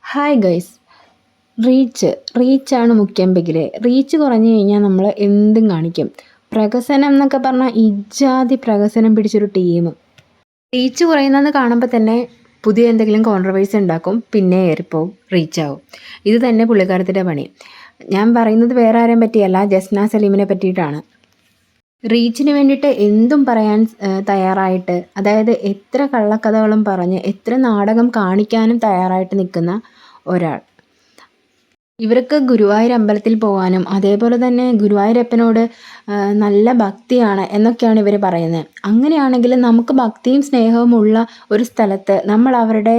Hi guys. റീച്ചാണ് മുഖ്യം Bigil. Reach കുറഞ്ഞു കഴിഞ്ഞാൽ നമ്മൾ എന്തും കാണിക്കും. പ്രഹസനം എന്നൊക്കെ പറഞ്ഞാൽ ഇജാതി പ്രഹസനം പിടിച്ചൊരു ടീം. റീച്ച് കുറയുന്നതെന്ന് കാണുമ്പോൾ തന്നെ പുതിയ എന്തെങ്കിലും കോൺട്രവേഴ്സി ഉണ്ടാക്കും, പിന്നെ ഏറിപ്പോവും, റീച്ചാവും. ഇത് തന്നെ പുള്ളിക്കാരത്തിൻ്റെ പണി. ഞാൻ പറയുന്നത് വേറെ ആരെയും പറ്റിയല്ല, ജസ്ന സലീമിനെ പറ്റിയിട്ടാണ്. റീച്ചിന് വേണ്ടിയിട്ട് എന്തും പറയാൻ തയ്യാറായിട്ട്, അതായത് എത്ര കള്ളക്കഥകളും പറഞ്ഞ് എത്ര നാടകം കാണിക്കാനും തയ്യാറായിട്ട് നിൽക്കുന്ന ഒരാൾ. ഇവർക്ക് ഗുരുവായൂർ അമ്പലത്തിൽ പോകാനും അതേപോലെ തന്നെ ഗുരുവായൂരപ്പനോട് നല്ല ഭക്തിയാണ് എന്നൊക്കെയാണ് ഇവർ പറയുന്നത്. അങ്ങനെയാണെങ്കിൽ നമുക്ക് ഭക്തിയും സ്നേഹവും ഉള്ള ഒരു സ്ഥലത്ത് നമ്മൾ അവരുടെ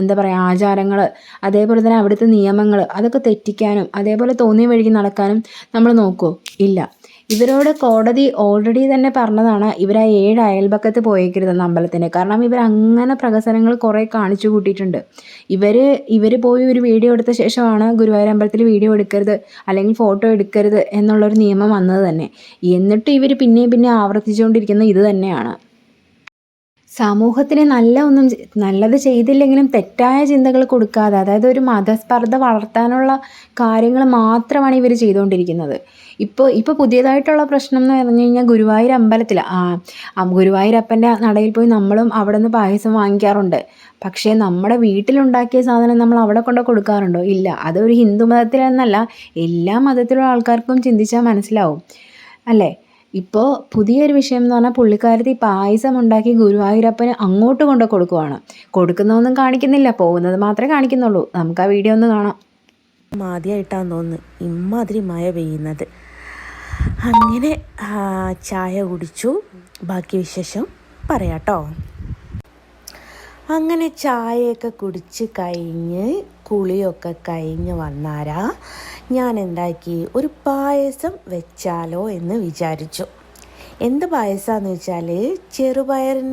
എന്താ പറയുക ആചാരങ്ങൾ, അതേപോലെ തന്നെ അവിടുത്തെ നിയമങ്ങൾ അതൊക്കെ തെറ്റിക്കാനും അതേപോലെ തോന്നിയ വഴിക്ക് നടക്കാനും നമ്മൾ നോക്കുമോ? ഇല്ല. ഇവരോട് കോടതി ഓൾറെഡി തന്നെ പറഞ്ഞതാണ് ഇവർ ആ 7 അയൽപക്കത്ത് പോയേക്കരുതെന്ന് അമ്പലത്തിന്. കാരണം ഇവർ അങ്ങനെ പ്രഹസനങ്ങൾ കുറേ കാണിച്ചു കൂട്ടിയിട്ടുണ്ട്. ഇവർ പോയി ഒരു വീഡിയോ എടുത്ത ശേഷമാണ് ഗുരുവായൂർ അമ്പലത്തിൽ വീഡിയോ എടുക്കരുത് അല്ലെങ്കിൽ ഫോട്ടോ എടുക്കരുത് എന്നുള്ളൊരു നിയമം വന്നത് തന്നെ. എന്നിട്ട് ഇവർ പിന്നെ ആവർത്തിച്ചുകൊണ്ടിരിക്കുന്നത് ഇത് തന്നെയാണ്. സമൂഹത്തിന് നല്ലത് ചെയ്തില്ലെങ്കിലും തെറ്റായ ചിന്തകൾ കൊടുക്കാതെ, അതായത് ഒരു മതസ്പർദ്ധ വളർത്താനുള്ള കാര്യങ്ങൾ മാത്രമാണ് ഇവർ ചെയ്തുകൊണ്ടിരിക്കുന്നത്. ഇപ്പോൾ പുതിയതായിട്ടുള്ള പ്രശ്നം എന്ന് പറഞ്ഞു കഴിഞ്ഞാൽ ഗുരുവായൂർ അമ്പലത്തിൽ ഗുരുവായൂരപ്പൻ്റെ നടയിൽ പോയി നമ്മളും അവിടെ നിന്ന് പായസം വാങ്ങിക്കാറുണ്ട്. പക്ഷേ നമ്മുടെ വീട്ടിലുണ്ടാക്കിയ സാധനം നമ്മൾ അവിടെ കൊണ്ട് കൊടുക്കാറുണ്ടോ? ഇല്ല. അതൊരു ഹിന്ദു മതത്തിലെന്നല്ല, എല്ലാ മതത്തിലുള്ള ആൾക്കാർക്കും ചിന്തിച്ചാൽ മനസ്സിലാവും അല്ലേ? ഇപ്പോൾ പുതിയൊരു വിഷയം എന്ന് പറഞ്ഞാൽ പുള്ളിക്കാരത്തി പായസം ഉണ്ടാക്കി ഗുരുവായൂരപ്പന് അങ്ങോട്ട് കൊണ്ട് കൊടുക്കുവാണ്. കൊടുക്കുന്നതൊന്നും കാണിക്കുന്നില്ല, പോകുന്നത് മാത്രമേ കാണിക്കുന്നുള്ളൂ. നമുക്ക് ആ വീഡിയോ ഒന്ന് കാണാം. ആദ്യമായിട്ടാന്ന് തോന്നുന്നു ഇമ്മാതിരി മഴ പെയ്യുന്നത്. അങ്ങനെ ചായ കുടിച്ചു, ബാക്കി വിശേഷം പറയാട്ടോ. അങ്ങനെ ചായയൊക്കെ കുടിച്ച് കഴിഞ്ഞ് കുളിയൊക്കെ കഴിഞ്ഞ് വന്നാരാ ഞാൻ എന്താക്കി, ഒരു പായസം വെച്ചാലോ എന്ന് വിചാരിച്ചു. എന്ത് പായസമാണെന്ന് വെച്ചാൽ ചെറുപയറിൻ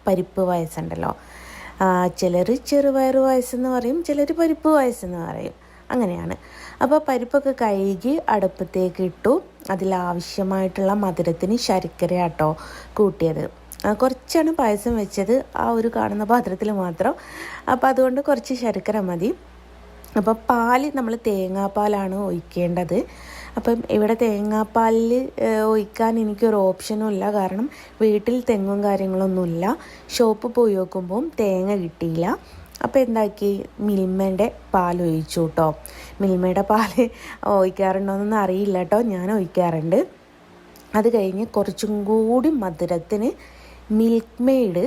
പരിപ്പ് പായസമുണ്ടല്ലോ. ചിലർ ചെറുപയർ പായസമെന്ന് പറയും, ചിലർ പരിപ്പ് പായസമെന്ന് പറയും, അങ്ങനെയാണ്. അപ്പോൾ പരിപ്പൊക്കെ കഴുകി അടുപ്പത്തേക്ക് ഇട്ടു. അതിലാവശ്യമായിട്ടുള്ള മധുരത്തിന് ശർക്കര ആട്ടോ കൂട്ടിയത്. കുറച്ചാണ് പായസം വെച്ചത്, ആ ഒരു കാണുന്ന പാത്രത്തിൽ മാത്രം. അപ്പോൾ അതുകൊണ്ട് കുറച്ച് ശർക്കര മതി. അപ്പോൾ പാൽ നമ്മൾ തേങ്ങാപ്പാലാണ് ഒഴിക്കേണ്ടത്. അപ്പം ഇവിടെ തേങ്ങാപ്പാലിൽ ഒഴിക്കാൻ എനിക്കൊരു ഓപ്ഷനും ഇല്ല, കാരണം വീട്ടിൽ തെങ്ങും കാര്യങ്ങളൊന്നുമില്ല. ഷോപ്പിൽ പോയി നോക്കുമ്പം തേങ്ങ കിട്ടിയില്ല. അപ്പോൾ എന്താക്കി, മിൽമേൻ്റെ പാൽ ഒഴിച്ചു കേട്ടോ. മിൽമയുടെ പാൽ ഒഴിക്കാറുണ്ടോയെന്നൊന്നും അറിയില്ല കേട്ടോ, ഞാൻ ഒഴിക്കാറുണ്ട്. അത് കഴിഞ്ഞ് കുറച്ചും കൂടി മധുരത്തിന് മിൽക്ക് മെയ്ഡ്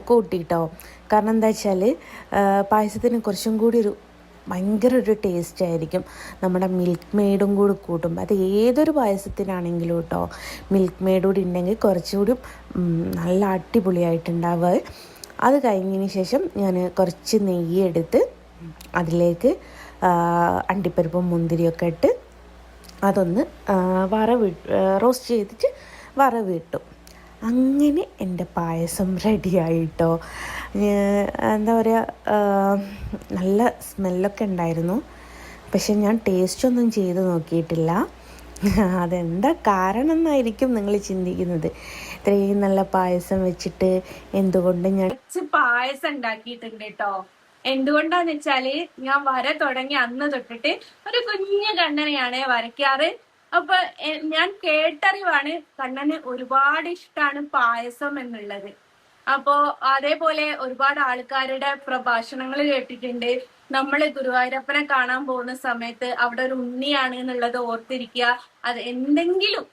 കൂട്ടിട്ടോ. കാരണം എന്താ വെച്ചാൽ പായസത്തിന് കുറച്ചും കൂടി ഭയങ്കര ഒരു ടേസ്റ്റ് ആയിരിക്കും നമ്മുടെ മിൽക്ക് മെയ്ഡും കൂടി കൂട്ടുമ്പോൾ. അത് ഏതൊരു പായസത്തിനാണെങ്കിലും കേട്ടോ, മിൽക്ക് മെയ്ഡ് കൂടി ഉണ്ടെങ്കിൽ കുറച്ചുകൂടി നല്ല അടിപൊളിയായിട്ടുണ്ടാവുക. അത് കഴിഞ്ഞതിന് ശേഷം ഞാൻ കുറച്ച് നെയ്യ് എടുത്ത് അതിലേക്ക് അണ്ടിപ്പരിപ്പും മുന്തിരിയൊക്കെ ഇട്ട് അതൊന്ന് റോസ്റ്റ് ചെയ്തിട്ട് വറവിട്ടു. അങ്ങനെ എൻ്റെ പായസം റെഡിയായിട്ടോ. എന്താ പറയുക, നല്ല സ്മെല്ലൊക്കെ ഉണ്ടായിരുന്നു. പക്ഷെ ഞാൻ ടേസ്റ്റൊന്നും ചെയ്ത് നോക്കിയിട്ടില്ല. അതെന്താ കാരണം എന്നായിരിക്കും നിങ്ങൾ ചിന്തിക്കുന്നത്. ഇത്രയും നല്ല പായസം വെച്ചിട്ട് എന്തുകൊണ്ട് ഞാൻ പായസം ഉണ്ടാക്കിയിട്ടുണ്ട് കേട്ടോ. എന്തുകൊണ്ടാന്ന് വെച്ചാല് ഞാൻ വര തുടങ്ങി അന്ന് തൊട്ടിട്ട് ഒരു കുഞ്ഞു കണ്ണനെയാണ് വരയ്ക്കാറ്. അപ്പൊ ഞാൻ കേട്ടറിവാണ് കണ്ണന് ഒരുപാട് ഇഷ്ടമാണ് പായസം എന്നുള്ളത്. അപ്പോ അതേപോലെ ഒരുപാട് ആൾക്കാരുടെ പ്രഭാഷണങ്ങൾ കേട്ടിട്ടുണ്ട്. നമ്മള് ഗുരുവായൂരപ്പനെ കാണാൻ പോകുന്ന സമയത്ത് അവിടെ ഒരു ഉണ്ണിയാണ് എന്നുള്ളത് ഓർത്തിരിക്കുക. അത് എന്തെങ്കിലും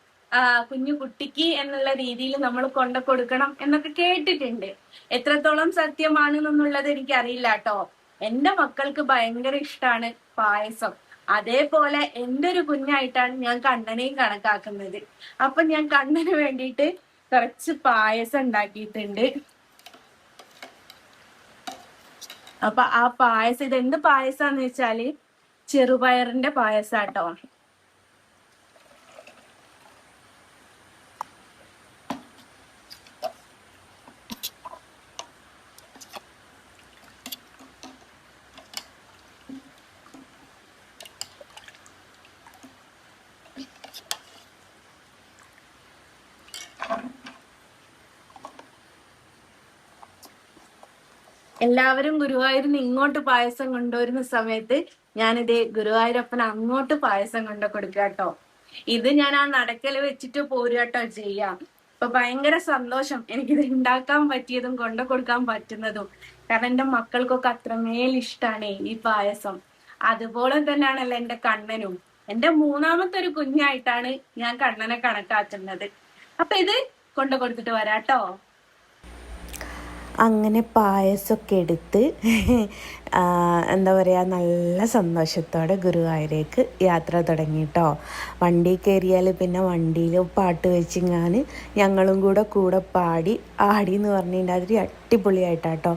കുഞ്ഞു കുട്ടിക്ക് എന്നുള്ള രീതിയിൽ നമ്മൾ കൊണ്ടു കൊടുക്കണം എന്നൊക്കെ കേട്ടിട്ടുണ്ട്. എത്രത്തോളം സത്യമാണെന്നുള്ളത് എനിക്കറിയില്ല കേട്ടോ. എന്റെ മക്കൾക്ക് ഭയങ്കര ഇഷ്ടമാണ് പായസം. അതേപോലെ എൻ്റെ ഒരു കുഞ്ഞായിട്ടാണ് ഞാൻ കണ്ണനെയും കണക്കാക്കുന്നത്. അപ്പൊ ഞാൻ കണ്ണന് വേണ്ടിയിട്ട് കുറച്ച് പായസം ഉണ്ടാക്കിയിട്ടുണ്ട്. അപ്പൊ ആ പായസം, ഇതെന്ത് പായസാന്ന് വെച്ചാല് ചെറുപയറിന്റെ പായസാട്ടോ. എല്ലാവരും ഗുരുവായൂരിന് ഇങ്ങോട്ട് പായസം കൊണ്ടുവരുന്ന സമയത്ത് ഞാനിതേ ഗുരുവായൂരപ്പന് അങ്ങോട്ട് പായസം കൊണ്ടു കൊടുക്കുക കേട്ടോ. ഇത് ഞാൻ ആ നടക്കല് വെച്ചിട്ട് പോരുകട്ടോ ചെയ്യാം. അപ്പൊ ഭയങ്കര സന്തോഷം എനിക്കിത് ഉണ്ടാക്കാൻ പറ്റിയതും കൊണ്ടു കൊടുക്കാൻ പറ്റുന്നതും. കാരണം എന്റെ മക്കൾക്കൊക്കെ അത്രമേൽ ഇഷ്ടാണ് ഈ പായസം. അതുപോലെ തന്നെയാണല്ലോ എന്റെ കണ്ണനും. എന്റെ മൂന്നാമത്തെ ഒരു കുഞ്ഞായിട്ടാണ് ഞാൻ കണ്ണനെ കണക്കാക്കുന്നത്. അപ്പൊ ഇത് കൊണ്ടു കൊടുത്തിട്ട് വരാട്ടോ. അങ്ങനെ പായസമൊക്കെ എടുത്ത് എന്താ പറയുക, നല്ല സന്തോഷത്തോടെ ഗുരുവായൂരേക്ക് യാത്ര തുടങ്ങി കേട്ടോ. വണ്ടി കയറിയാൽ പിന്നെ വണ്ടിയിൽ പാട്ട് വെച്ചിങ്ങാൻ ഞങ്ങളും കൂടെ പാടി എന്ന് പറഞ്ഞിട്ട് അതിൽ അടിപൊളിയായിട്ടാട്ടോ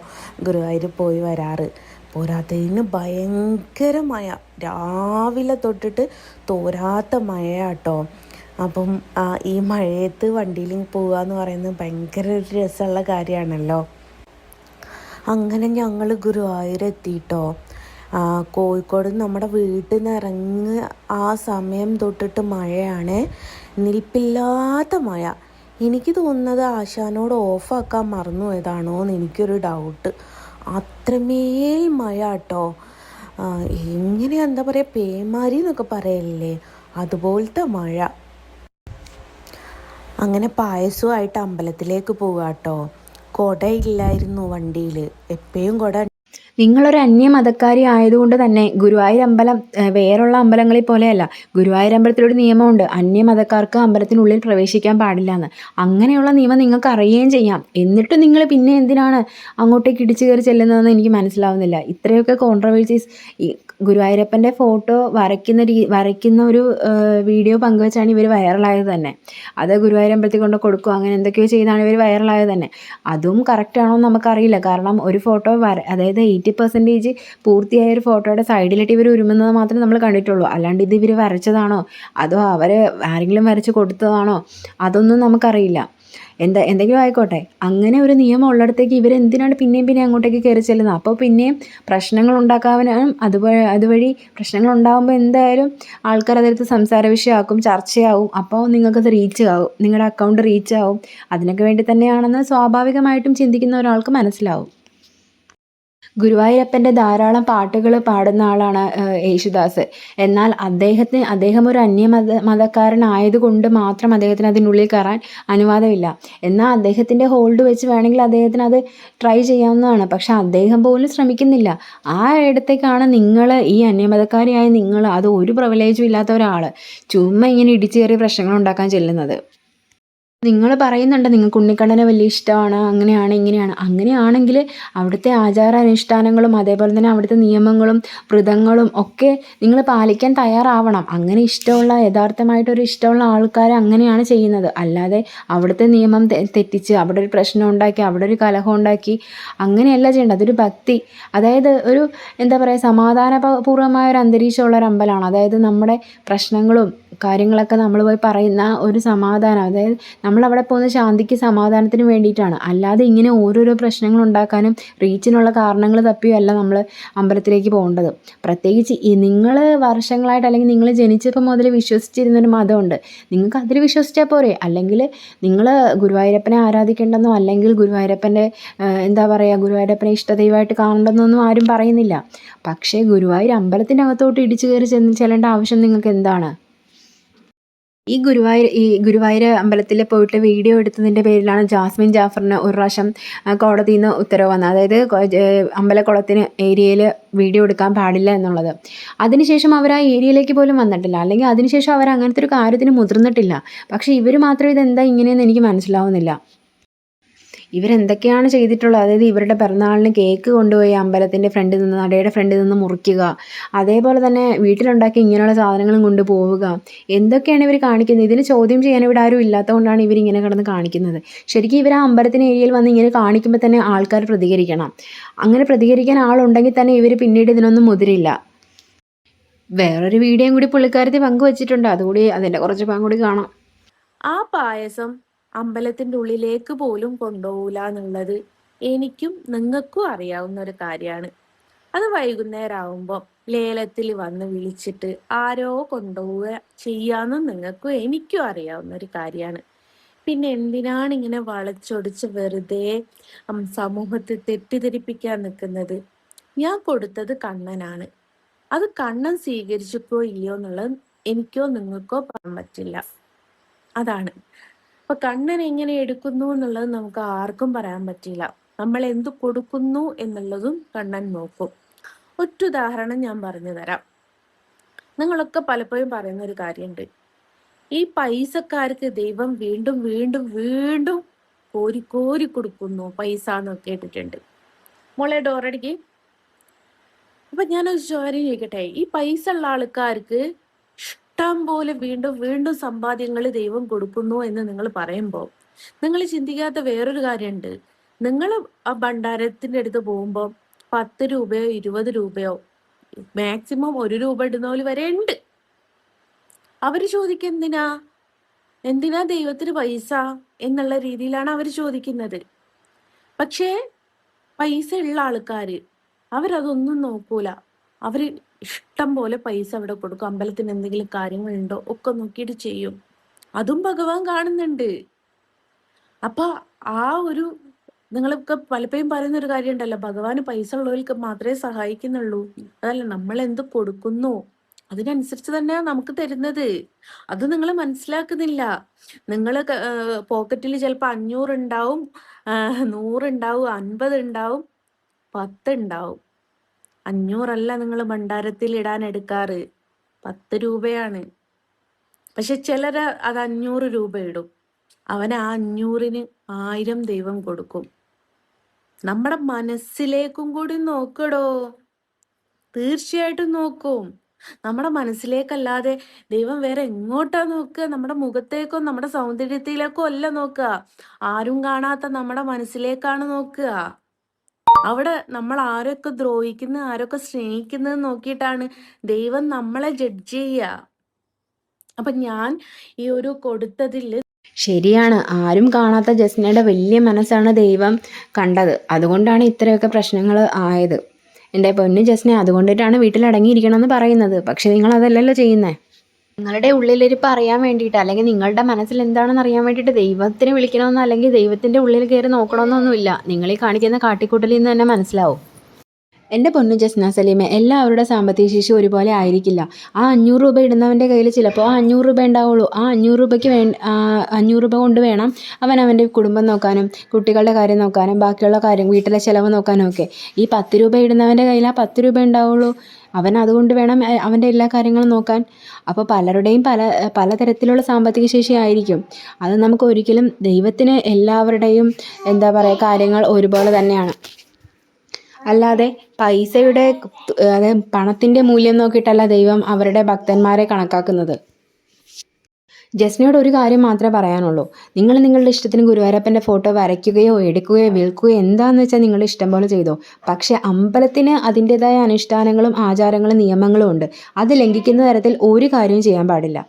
ഗുരുവായൂർ പോയി വരാറ്. പോരാത്തതിന് ഭയങ്കര മഴ, രാവിലെ തൊട്ടിട്ട് തോരാത്ത മഴയാട്ടോ. അപ്പം ഈ മഴയത്ത് വണ്ടിയിൽ പോവുക എന്ന് പറയുന്നത് ഭയങ്കര ഒരു രസമുള്ള കാര്യമാണല്ലോ. അങ്ങനെ ഞങ്ങൾ ഗുരുവായൂരെത്തിയിട്ടോ. കോഴിക്കോട് നമ്മുടെ വീട്ടിൽ നിന്ന് ഇറങ്ങി ആ സമയം തൊട്ടിട്ട് മഴയാണ്, നിൽപ്പില്ലാത്ത മഴ. എനിക്ക് തോന്നുന്നത് ആശാനോട് ഓഫാക്കാൻ മറന്നു പോയതാണോ എന്ന് എനിക്കൊരു ഡൗട്ട്. അത്രമേൽ മഴ കേട്ടോ. എങ്ങനെ എന്താ പറയുക, പേമാരി എന്നൊക്കെ പറയല്ലേ, അതുപോലത്തെ മഴ. അങ്ങനെ പായസമായിട്ട് അമ്പലത്തിലേക്ക് പോവുക കേട്ടോ. കുട ഇല്ലായിരുന്നു വണ്ടിയിൽ, എപ്പോഴും കുട. നിങ്ങളൊരു അന്യമതക്കാരി ആയതുകൊണ്ട് തന്നെ ഗുരുവായൂർ അമ്പലം വേറുള്ള അമ്പലങ്ങളിൽ പോലെയല്ല. ഗുരുവായൂർ അമ്പലത്തിലൊരു നിയമമുണ്ട്, അന്യമതക്കാർക്ക് അമ്പലത്തിനുള്ളിൽ പ്രവേശിക്കാൻ പാടില്ല എന്ന്. അങ്ങനെയുള്ള നിയമം നിങ്ങൾക്ക് അറിയുകയും ചെയ്യാം. എന്നിട്ട് നിങ്ങൾ പിന്നെ എന്തിനാണ് അങ്ങോട്ടേക്ക് ഇടിച്ചു കയറി ചെല്ലുന്നതെന്ന് എനിക്ക് മനസ്സിലാവുന്നില്ല. ഇത്രയൊക്കെ കോൺട്രവേഴ്സീസ് ഈ ഗുരുവായൂരപ്പൻ്റെ ഫോട്ടോ വരയ്ക്കുന്ന ഒരു വീഡിയോ പങ്കുവെച്ചാണ് ഇവർ വൈറലായത് തന്നെ. അത് ഗുരുവായൂർ അമ്പലത്തിൽ കൊണ്ട് കൊടുക്കുക, അങ്ങനെ എന്തൊക്കെയോ ചെയ്താണ് ഇവർ വൈറലായത് തന്നെ. അതും കറക്റ്റാണോ എന്ന് നമുക്കറിയില്ല. കാരണം ഒരു ഫോട്ടോ അതായത് 80% പൂർത്തിയായ ഒരു ഫോട്ടോയുടെ സൈഡിലിട്ട് ഇവർ ഉരുമുന്നത് മാത്രമേ നമ്മൾ കണ്ടിട്ടുള്ളൂ. അല്ലാണ്ട് ഇത് ഇവർ വരച്ചതാണോ അതോ അവർ ആരെങ്കിലും വരച്ച് കൊടുത്തതാണോ അതൊന്നും നമുക്കറിയില്ല. എന്തെങ്കിലും ആയിക്കോട്ടെ, അങ്ങനെ ഒരു നിയമം ഉള്ളിടത്തേക്ക് ഇവരെന്തിനാണ് പിന്നെയും അങ്ങോട്ടേക്ക് കയറി ചെല്ലുന്നത്? അപ്പോൾ പിന്നെയും പ്രശ്നങ്ങൾ ഉണ്ടാക്കാനും അതുവഴി പ്രശ്നങ്ങൾ ഉണ്ടാകുമ്പോൾ എന്തായാലും ആൾക്കാർ അതെടുത്ത് സംസാര വിഷയമാക്കും, ചർച്ചയാവും. അപ്പോൾ നിങ്ങൾക്കത് റീച്ച് ആവും, നിങ്ങളുടെ അക്കൗണ്ട് റീച്ച് ആവും. അതിനൊക്കെ വേണ്ടി തന്നെയാണെന്ന് സ്വാഭാവികമായിട്ടും ചിന്തിക്കുന്ന ഒരാൾക്ക് മനസ്സിലാവും. ഗുരുവായൂരപ്പൻ്റെ ധാരാളം പാട്ടുകൾ പാടുന്ന ആളാണ് യേശുദാസ്. എന്നാൽ അദ്ദേഹം ഒരു മതക്കാരനായതുകൊണ്ട് മാത്രം അദ്ദേഹത്തിന് അതിനുള്ളിൽ കയറാൻ അനുവാദമില്ല. എന്നാൽ അദ്ദേഹത്തിൻ്റെ ഹോൾഡ് വെച്ച് വേണമെങ്കിൽ അദ്ദേഹത്തിന് അത് ട്രൈ ചെയ്യാവുന്നതാണ്. പക്ഷെ അദ്ദേഹം പോലും ശ്രമിക്കുന്നില്ല. ആ ഇടത്തേക്കാണ് നിങ്ങൾ, ഈ അന്യമതക്കാരിയായ നിങ്ങൾ, അത് ഒരു പ്രിവിലേജും ഇല്ലാത്ത ഒരാൾ ചുമ്മാ ഇങ്ങനെ ഇടിച്ചു കയറി പ്രശ്നങ്ങൾ ഉണ്ടാക്കാൻ ചെല്ലുന്നത്. നിങ്ങൾ പറയുന്നുണ്ട് നിങ്ങൾക്ക് ഉണ്ണിക്കണ്ണനെ വലിയ ഇഷ്ടമാണ്, അങ്ങനെയാണ് ഇങ്ങനെയാണ്. അങ്ങനെയാണെങ്കിൽ അവിടുത്തെ ആചാരാനുഷ്ഠാനങ്ങളും അതേപോലെ തന്നെ അവിടുത്തെ നിയമങ്ങളും വ്രതങ്ങളും ഒക്കെ നിങ്ങൾ പാലിക്കാൻ തയ്യാറാവണം. അങ്ങനെ ഇഷ്ടമുള്ള, യഥാർത്ഥമായിട്ടൊരു ഇഷ്ടമുള്ള ആൾക്കാർ അങ്ങനെയാണ് ചെയ്യുന്നത്. അല്ലാതെ അവിടുത്തെ നിയമം തെറ്റിച്ച് അവിടെ ഒരു പ്രശ്നം ഉണ്ടാക്കി, അവിടെ ഒരു കലഹം ഉണ്ടാക്കി അങ്ങനെയല്ല ചെയ്യേണ്ടത്. അതൊരു ഭക്തി, അതായത് ഒരു എന്താ പറയുക, സമാധാനപൂർവമായ ഒരു അന്തരീക്ഷമുള്ള ഒരു അമ്പലമാണ്. അതായത് നമ്മുടെ പ്രശ്നങ്ങളും കാര്യങ്ങളൊക്കെ നമ്മൾ പോയി പറയുന്ന ഒരു സമാധാനം, അതായത് നമ്മളവിടെ പോകുന്ന ശാന്തിക്ക് സമാധാനത്തിന് വേണ്ടിയിട്ടാണ്. അല്ലാതെ ഇങ്ങനെ ഓരോരോ പ്രശ്നങ്ങൾ ഉണ്ടാക്കാനും റീച്ചിനുള്ള കാരണങ്ങൾ തപ്പിയല്ല നമ്മൾ അമ്പലത്തിലേക്ക് പോകേണ്ടത്. പ്രത്യേകിച്ച് നിങ്ങൾ വർഷങ്ങളായിട്ട് അല്ലെങ്കിൽ നിങ്ങൾ ജനിച്ചപ്പോൾ മുതൽ വിശ്വസിച്ചിരുന്നൊരു മതമുണ്ട്, നിങ്ങൾക്ക് അതിൽ വിശ്വസിച്ചാൽ പോരെ. അല്ലെങ്കിൽ നിങ്ങൾ ഗുരുവായൂരപ്പനെ ആരാധിക്കേണ്ടെന്നോ അല്ലെങ്കിൽ ഗുരുവായൂരപ്പൻ്റെ എന്താ പറയുക, ഗുരുവായൂരപ്പനെ ഇഷ്ടദൈവമായിട്ട് കാണണമെന്നൊന്നും ആരും പറയുന്നില്ല. പക്ഷേ ഗുരുവായൂർ അമ്പലത്തിൻ്റെ അകത്തോട്ട് ഇടിച്ചു കയറി ചെല്ലേണ്ട ആവശ്യം നിങ്ങൾക്ക് എന്താണ്? ഈ ഗുരുവായൂർ അമ്പലത്തിൽ പോയിട്ട് വീഡിയോ എടുത്തതിൻ്റെ പേരിലാണ് ജാസ്മിൻ ജാഫറിന് ഒരു പ്രാവശ്യം കോടതിയിൽ നിന്ന് ഉത്തരവ് വന്നത്. അതായത് അമ്പലക്കുളത്തിന് ഏരിയയിൽ വീഡിയോ എടുക്കാൻ പാടില്ല എന്നുള്ളത്. അതിനുശേഷം അവർ ആ ഏരിയയിലേക്ക് പോലും വന്നിട്ടില്ല, അല്ലെങ്കിൽ അതിനുശേഷം അവർ അങ്ങനത്തെ ഒരു കാര്യത്തിന് മുതിർന്നിട്ടില്ല. പക്ഷേ ഇവർ മാത്രം ഇതെന്താ ഇങ്ങനെയെന്ന് എനിക്ക് മനസ്സിലാവുന്നില്ല. ഇവരെന്തൊക്കെയാണ് ചെയ്തിട്ടുള്ളത്? അതായത് ഇവരുടെ പിറന്നാളിന് കേക്ക് കൊണ്ടുപോയി അമ്പലത്തിൻ്റെ ഫ്രണ്ടിൽ നിന്ന്, നടയുടെ ഫ്രണ്ടിൽ നിന്ന് മുറിക്കുക, അതേപോലെ തന്നെ വീട്ടിലുണ്ടാക്കി ഇങ്ങനെയുള്ള സാധനങ്ങളും കൊണ്ട് പോവുക. എന്തൊക്കെയാണ് ഇവർ കാണിക്കുന്നത്? ഇതിന് ചോദ്യം ചെയ്യാൻ ഇവിടെ ആരും ഇല്ലാത്തതുകൊണ്ടാണ് ഇവരിങ്ങനെ കിടന്ന് കാണിക്കുന്നത്. ശരിക്കും ഇവർ ആ അമ്പലത്തിന് ഏരിയയിൽ വന്ന് ഇങ്ങനെ കാണിക്കുമ്പോൾ തന്നെ ആൾക്കാർ പ്രതികരിക്കണം. അങ്ങനെ പ്രതികരിക്കാൻ ആളുണ്ടെങ്കിൽ തന്നെ ഇവർ പിന്നീട് ഇതിനൊന്നും മുതിരില്ല. വേറൊരു വീഡിയോയും കൂടി പുള്ളിക്കാരത്തി പങ്കുവച്ചിട്ടുണ്ട്, അതുകൂടി അതിൻ്റെ കുറച്ച് ഭാഗം കൂടി കാണാം. ആ പായസം അമ്പലത്തിൻ്റെ ഉള്ളിലേക്ക് പോലും കൊണ്ടുപോകില്ല എന്നുള്ളത് എനിക്കും നിങ്ങൾക്കും അറിയാവുന്ന ഒരു കാര്യമാണ്. അത് വൈകുന്നേരം ആവുമ്പോൾ ലേലത്തിൽ വന്ന് വിളിച്ചിട്ട് ആരോ കൊണ്ടുപോവുക ചെയ്യാമെന്നും നിങ്ങൾക്കും എനിക്കും അറിയാവുന്ന ഒരു കാര്യമാണ്. പിന്നെ എന്തിനാണ് ഇങ്ങനെ വളച്ചൊടിച്ച് വെറുതെ സമൂഹത്തെ തെറ്റിദ്ധരിപ്പിക്കാൻ നിൽക്കുന്നത്? ഞാൻ കൊടുത്തത് കണ്ണനാണ്. അത് കണ്ണൻ സ്വീകരിച്ചോ ഇല്ലയോ എന്നുള്ളത് എനിക്കോ നിങ്ങൾക്കോ പറയാൻ പറ്റില്ല. അതാണ്. അപ്പൊ കണ്ണൻ എങ്ങനെ എടുക്കുന്നു എന്നുള്ളത് നമുക്ക് ആർക്കും പറയാൻ പറ്റില്ല. നമ്മൾ എന്ത് കൊടുക്കുന്നു എന്നുള്ളതും കണ്ണൻ നോക്കും. ഒറ്റ ഉദാഹരണം ഞാൻ പറഞ്ഞു തരാം. നിങ്ങളൊക്കെ പലപ്പോഴും പറയുന്ന ഒരു കാര്യമുണ്ട്, ഈ പൈസക്കാർക്ക് ദൈവം വീണ്ടും വീണ്ടും വീണ്ടും കോരി കോരി കൊടുക്കുന്നു പൈസ എന്ന് കേട്ടിട്ടുണ്ട്. മോളെ ഡോറടിക്ക്. അപ്പൊ ഞാനൊരു കാര്യം ചോദിക്കട്ടെ, ഈ പൈസ ഉള്ള ആൾക്കാർക്ക് ഇഷ്ടം പോലെ വീണ്ടും വീണ്ടും സമ്പാദ്യങ്ങൾ ദൈവം കൊടുക്കുന്നു എന്ന് നിങ്ങൾ പറയുമ്പോൾ നിങ്ങൾ ചിന്തിക്കാത്ത വേറൊരു കാര്യമുണ്ട്. നിങ്ങൾ ആ ഭണ്ഡാരത്തിന്റെ അടുത്ത് പോകുമ്പോൾ 10 രൂപയോ 20 രൂപയോ മാക്സിമം 1 രൂപ ഇടുന്നവര് വരെ ഉണ്ട്. അവര് ചോദിക്കുക എന്തിനാ ദൈവത്തിന് പൈസ എന്നുള്ള രീതിയിലാണ് അവർ ചോദിക്കുന്നത്. പക്ഷേ പൈസ ഉള്ള ആൾക്കാര് അവരതൊന്നും നോക്കൂല. അവര് ഇഷ്ടം പോലെ പൈസ അവിടെ കൊടുക്കും. അമ്പലത്തിന് എന്തെങ്കിലും കാര്യങ്ങളുണ്ടോ ഒക്കെ നോക്കിയിട്ട് ചെയ്യും. അതും ഭഗവാൻ കാണുന്നുണ്ട്. അപ്പൊ ആ ഒരു നിങ്ങളൊക്കെ പലപ്പോഴും പറയുന്ന ഒരു കാര്യം ഉണ്ടല്ലോ, ഭഗവാന് പൈസ ഉള്ളവർക്ക് മാത്രമേ സഹായിക്കുന്നുള്ളൂ. അതല്ല, നമ്മൾ എന്ത് കൊടുക്കുന്നു അതിനനുസരിച്ച് തന്നെയാണ് നമുക്ക് തരുന്നത്. അത് നിങ്ങൾ മനസ്സിലാക്കുന്നില്ല. നിങ്ങൾ പോക്കറ്റിൽ ചിലപ്പോൾ 500 ഉണ്ടാവും, 100 ഉണ്ടാവും, 50 ഉണ്ടാവും, 10 ഉണ്ടാവും. 500 നിങ്ങൾ ഭണ്ഡാരത്തിൽ ഇടാൻ എടുക്കാറ്, 10 രൂപയാണ്. പക്ഷെ ചിലര് അത് 500 രൂപ ഇടും. അവന് ആ 500-ന് 1000 ദൈവം കൊടുക്കും. നമ്മുടെ മനസ്സിലേക്കും കൂടി നോക്കടോ. തീർച്ചയായിട്ടും നോക്കും. നമ്മുടെ മനസ്സിലേക്കല്ലാതെ ദൈവം വേറെ എങ്ങോട്ടാ നോക്കുക? നമ്മുടെ മുഖത്തേക്കോ നമ്മുടെ സൗന്ദര്യത്തിലേക്കോ അല്ല നോക്കുക. ആരും കാണാത്ത നമ്മുടെ മനസ്സിലേക്കാണ് നോക്കുക. അവിടെ നമ്മൾ ആരൊക്കെ ദ്രോഹിക്കുന്നു, ആരൊക്കെ സ്നേഹിക്കുന്നത് നോക്കിയിട്ടാണ് ദൈവം നമ്മളെ ജഡ്ജ് ചെയ്യുക. അപ്പൊ ഞാൻ ഈ ഒരു കൊടുത്തതിൽ ശരിയാണ്. ആരും കാണാത്ത ജസ്നയുടെ വലിയ മനസ്സാണ് ദൈവം കണ്ടത്. അതുകൊണ്ടാണ് ഇത്രയൊക്കെ പ്രശ്നങ്ങൾ ആയത്. എൻ്റെ പൊന്നു ജസ്നെ, അതുകൊണ്ടിട്ടാണ് വീട്ടിൽ അടങ്ങിയിരിക്കണമെന്ന് പറയുന്നത്. പക്ഷെ നിങ്ങൾ അതല്ലല്ലോ ചെയ്യുന്നത്. നിങ്ങളുടെ ഉള്ളിലിരിപ്പ് അറിയാൻ വേണ്ടിയിട്ട്, അല്ലെങ്കിൽ നിങ്ങളുടെ മനസ്സിൽ എന്താണെന്ന് അറിയാൻ വേണ്ടിയിട്ട് ദൈവത്തിനെ വിളിക്കണമെന്നോ അല്ലെങ്കിൽ ദൈവത്തിൻ്റെ ഉള്ളിൽ കയറി നോക്കണമെന്നൊന്നുമില്ല. നിങ്ങളീ കാണിക്കുന്ന കാട്ടിക്കൂട്ടലിൽ നിന്ന് തന്നെ മനസ്സിലാവും. എൻ്റെ പൊന്നു ജസ്ന സലീമെ, എല്ലാവരുടെ സാമ്പത്തിക ശേഷി ഒരുപോലെ ആയിരിക്കില്ല. ആ 500 രൂപ ഇടുന്നവൻ്റെ കയ്യിൽ ചിലപ്പോൾ ആ 500 രൂപ ഉണ്ടാവുള്ളൂ. ആ 500 രൂപയ്ക്ക് 500 രൂപ കൊണ്ട് വേണം അവൻ്റെ കുടുംബം നോക്കാനും കുട്ടികളുടെ കാര്യം നോക്കാനും ബാക്കിയുള്ള കാര്യം വീട്ടിലെ ചിലവ് നോക്കാനും ഒക്കെ. ഈ 10 രൂപ ഇടുന്നവൻ്റെ കയ്യിൽ ആ 10 രൂപ ഉണ്ടാവുള്ളൂ. അവൻ അതുകൊണ്ട് വേണം അവൻ്റെ എല്ലാ കാര്യങ്ങളും നോക്കാൻ. അപ്പോൾ പലരുടെയും പലതരത്തിലുള്ള സാമ്പത്തിക ശേഷി ആയിരിക്കും. അത് നമുക്ക് ഒരിക്കലും, ദൈവത്തിന് എല്ലാവരുടെയും എന്താ പറയുക കാര്യങ്ങൾ ഒരുപോലെ തന്നെയാണ്. അല്ലാതെ പൈസയുടെ അതായത് പണത്തിൻ്റെ മൂല്യം നോക്കിയിട്ടല്ല ദൈവം അവരുടെ ഭക്തന്മാരെ കണക്കാക്കുന്നത്. ജസ്നയോട് ഒരു കാര്യം മാത്രമേ പറയാനുള്ളൂ. നിങ്ങൾ നിങ്ങളുടെ ഇഷ്ടത്തിന് ഗുരുവായൂരപ്പൻ്റെ ഫോട്ടോ വരയ്ക്കുകയോ എടുക്കുകയോ വിൽക്കുകയോ എന്താണെന്ന് വെച്ചാൽ നിങ്ങളുടെ ഇഷ്ടം പോലെ ചെയ്തോ. പക്ഷേ അമ്പലത്തിന് അതിൻ്റെതായ അനുഷ്ഠാനങ്ങളും ആചാരങ്ങളും നിയമങ്ങളും ഉണ്ട്. അത് ലംഘിക്കുന്ന തരത്തിൽ ഒരു കാര്യവും ചെയ്യാൻ പാടില്ല.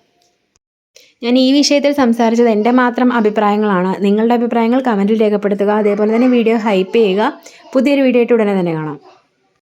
ഞാൻ ഈ വിഷയത്തിൽ സംസാരിച്ചത് എൻ്റെ മാത്രം അഭിപ്രായങ്ങളാണ്. നിങ്ങളുടെ അഭിപ്രായങ്ങൾ കമൻറ്റിൽ രേഖപ്പെടുത്തുക. അതേപോലെ തന്നെ വീഡിയോ ഹൈപ്പ് ചെയ്യുക. പുതിയൊരു വീഡിയോ ആയിട്ട് ഉടനെ തന്നെ കാണാം.